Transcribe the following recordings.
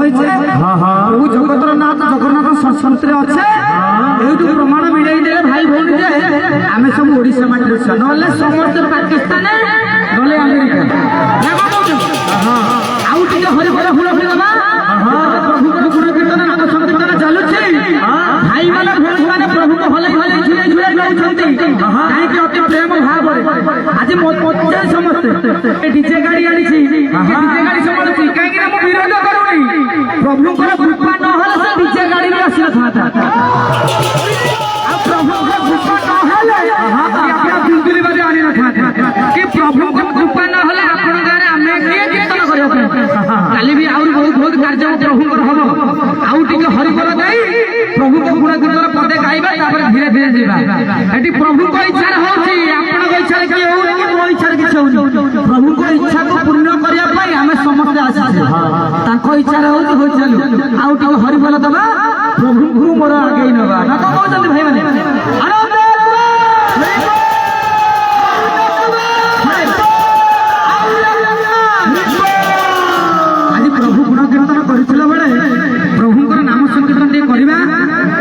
হয়েছে প্রভু জগতর নাথ জগন্নাথ সংস্কৃতি আছে এইটু প্রমাণ মিলাই দেলে ভাই ভৌণী যে আমি সব ওড়িশা মাটির ছুয়া নহলে সমস্ত পাকিস্তানে নহলে আমেরিকা আউ টিকে হরি হরি ফুল ফুল দেবা প্রভুଙ୍କର গুণ কীর্ତ୍ତନ ନାମ ସଂକୀର୍ତ୍ତନ ଚାଲୁଛି ଭାଇମାନେ ଭଉଣୀମାନେ ପ୍ରଭୁଙ୍କ ହଲେଇ ହଲେଇ ଝୁଲେଇ ଝୁଲେଇ ନେଉଛନ୍ତି କାହିଁକି ଅତି ପ୍ରେମ ଭାବରେ ଆଜି ମତେ ସମସ୍ତେ ଡିଜେ ଗାଡ଼ି ଆଣିଛି ଡିଜେ ଗାଡ଼ି ସମ୍ଭାଳୁଛି କାହିଁକି ନା ମୁଁ ବିରୋଧ କରୁନି ପ୍ରଭୁଙ୍କର କୃପା ନହେଲେ ସେ ଡିଜେ ଗାଡ଼ି ବି ଆସିନଥାନ୍ତା ଆଉ ପ୍ରଭୁଙ୍କ କୃପା ନହେଲେ ଆପଣ ବିନ୍ଦୁଲି ବାଜି ଆଣିନଥାନ୍ତେ କି ପ୍ରଭୁଙ୍କ କୃପା ନହେଲେ ଆପଣଙ୍କ ଗାଁରେ ଆମେ କିଏ କୀର୍ତ୍ତନ କରିବା ପାଇଁ କାଲି ବି ଆହୁରି ବହୁତ ବହୁତ କାର୍ଯ୍ୟ ପ୍ରଭୁଙ୍କର ହବ ଆଉ ଟିକେ ହରିବୋଲ ଗାଇ ପ୍ରଭୁଙ୍କ ଗୁଣ କୀର୍ତ୍ତନ ପଦେ ଗାଇବା ତାପରେ ଧୀରେ ଧୀରେ ଯିବା ଏଠି ପ୍ରଭୁଙ୍କ ଇଚ୍ଛାରେ ହଉଛି ଆପଣଙ୍କ ଇଚ୍ଛାରେ କିଏ ହଉନି କି ମୋ ଇଚ୍ଛାରେ କିଛି ହଉନି ପ୍ରଭୁଙ୍କ ଇଚ୍ଛାକୁ ପୂର୍ଣ୍ଣ କରିବା ପାଇଁ ଆମେ ସମସ୍ତେ ଆସିଛେ ତାଙ୍କ ଇଚ୍ଛାରେ ହଉଛି ହଉ ଚାଲୁ ଆଉ ଟିକେ ହରିବୋଲ ଦବା ପ୍ରଭୁଙ୍କୁ ମୋର ଆଗେଇ ନବା ନା କଣ କହୁଛନ୍ତି ଭାଇମାନେ ଆଜି ପ୍ରଭୁ ଗୁଣ କୀର୍ତ୍ତନ କରିଥିଲା ବେଳେ ପ୍ରଭୁଙ୍କର ନାମ ସଂକୀର୍ତ୍ତନ ଟିକେ କରିବା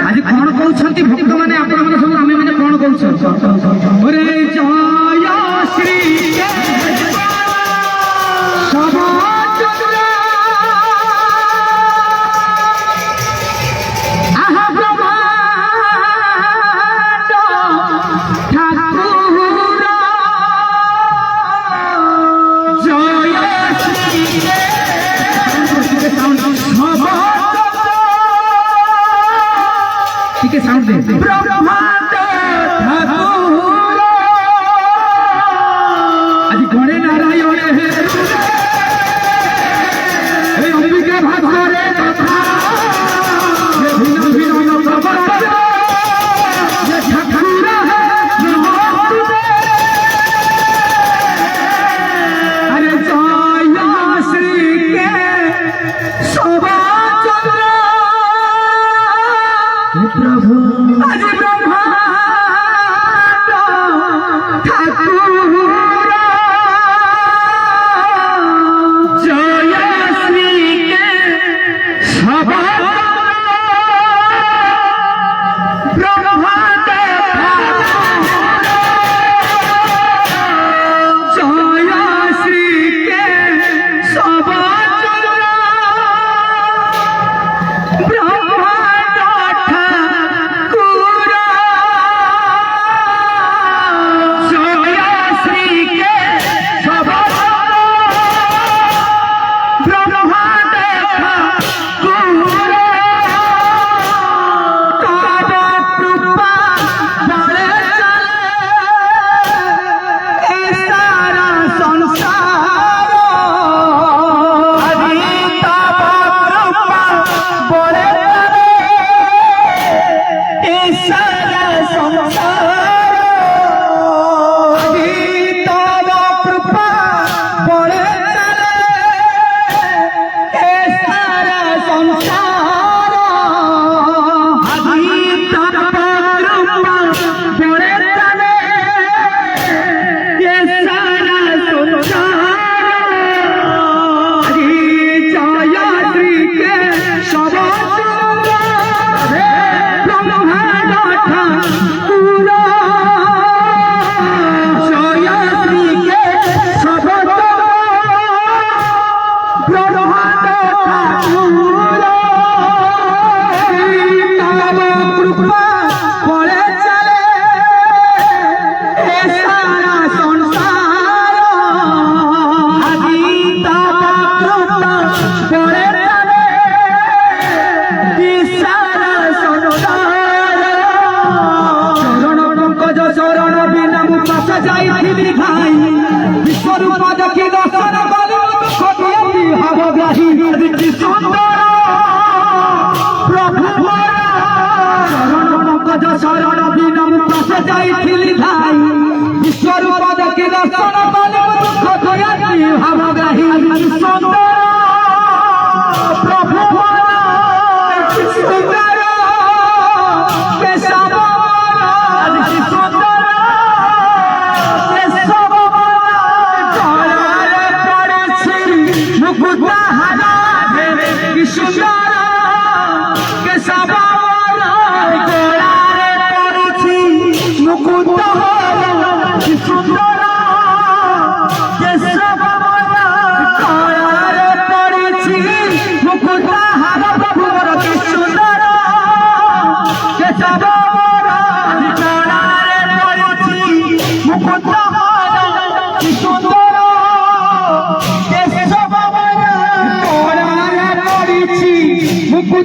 ଆଜି କଣ କହୁଛନ୍ତି ଭକ୍ତମାନେ ଆପଣମାନେ ସବୁ ଆମେ ମାନେ କଣ କହୁଛୁ ଜୟ ଶ୍ରୀ शरण बिना मुझे जाइथिली भाई विश्वरूप देखि दर्शन कले दुख दयाति भावग्राही सुंदर प्रभु सुंदर केशव सुंदर केशव जय पड़े श्री मुकुट हारा कि सुंदर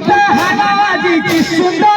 ଗୀତ ହାଣ ଆଜି କି ସୁନ୍ଦର